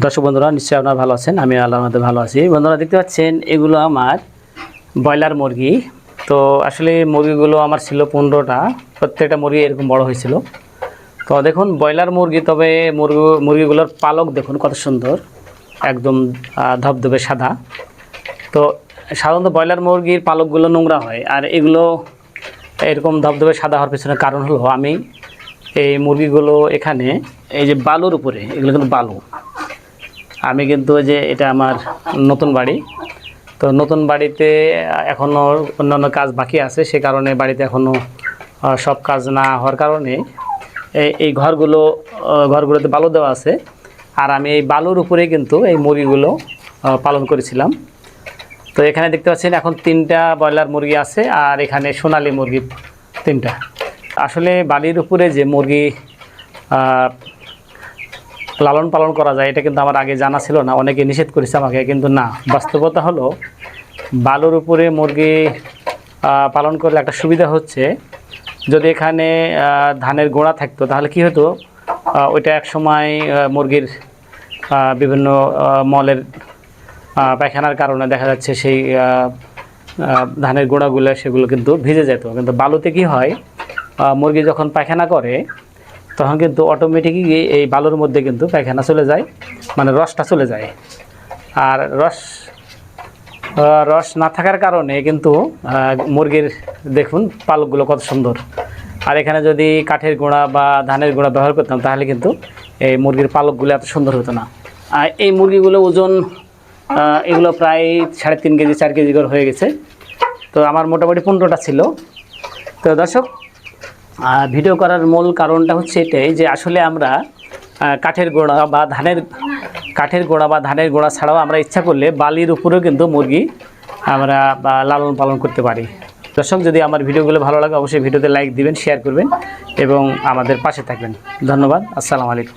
দর্শক বন্ধুরা নিশ্চয়ই আপনারা ভালো আছেন, আমি আল্লাহর রহমতে ভালো আছি। বন্ধুরা দেখতে পাচ্ছেন এগুলো আমার ব্রয়লার মুরগি। তো আসলে মুরগিগুলো আমার ছিল 15টা, প্রত্যেকটা মুরগি এরকম বড় হয়েছিল। তো দেখুন ব্রয়লার মুরগি, তবে মুরগিগুলোর পালক দেখুন কত সুন্দর, একদম ধবধবে সাদা। তো সাধারণত ব্রয়লার মুরগির পালকগুলো নোংরা হয়, আর এগুলো এরকম ধবধবে সাদা হওয়ার পেছনে কারণ হলো আমি এই মুরগিগুলো এখানে এই যে বালুর উপরে, এগুলো কিন্তু বালু, আমি কিন্তু যে এটা আমার নতুন বাড়ি, তো নতুন বাড়িতে এখনও অন্যান্য কাজ বাকি আছে, সে কারণে বাড়িতে এখনও সব কাজ না হওয়ার কারণে এই ঘরগুলোতে বালু দেওয়া আছে। আর আমি এই বালুর উপরে কিন্তু এই মুরগিগুলো পালন করেছিলাম। তো এখানে দেখতে পাচ্ছেন এখন 3টা ব্রয়লার মুরগি আছে, আর এখানে সোনালী মুরগি 3টা। আসলে বালির উপরে যে মুরগি লালন পালন করা যায় এটা কিন্তু আমার আগে জানা ছিল না, অনেকে নিষেধ করেছে আমাকে, কিন্তু না, বাস্তবতা হলো বালুর উপরে মুরগি পালন করলে একটা সুবিধা হচ্ছে, যদি এখানে ধানের গোড়া থাকতো তাহলে কি হতো, ওইটা এক সময় মুরগির বিভিন্ন মলের পায়খানার কারণে দেখা যাচ্ছে সেই ধানের গোড়াগুলো সেগুলো কিন্তু ভিজে যেত। কিন্তু বালুতে কি হয়, মুরগি যখন পায়খানা করে তখন কিন্তু অটোমেটিকই এই বালুর মধ্যে কিন্তু পায়খানা চলে যায়, মানে রসটা চলে যায়। আর রস না থাকার কারণে কিন্তু মুরগির দেখুন পালকগুলো কত সুন্দর। আর এখানে যদি কাঠের গোড়া বা ধানের গোড়া ব্যবহার করতাম তাহলে কিন্তু এই মুরগির পালকগুলো এত সুন্দর হতো না। আর এই মুরগিগুলো ওজন এগুলো প্রায় 3.5 কেজি 4 কেজি করে হয়ে গেছে। তো আমার মোটামুটি 15টা ছিল। তো দর্শক, ভিডিও করার মূল কারণটা হচ্ছে এটাই যে আসলে আমরা কাঠের গোড়া বা ধানের গোড়া ছাড়াও আমরা ইচ্ছা করলে বালির উপরেও কিন্তু মুরগি আমরা লালন পালন করতে পারি। দর্শক, যদি আমার ভিডিওগুলো ভালো লাগে অবশ্যই ভিডিওতে লাইক দিবেন, শেয়ার করবেন এবং আমাদের পাশে থাকবেন। ধন্যবাদ। আসসালামু আলাইকুম।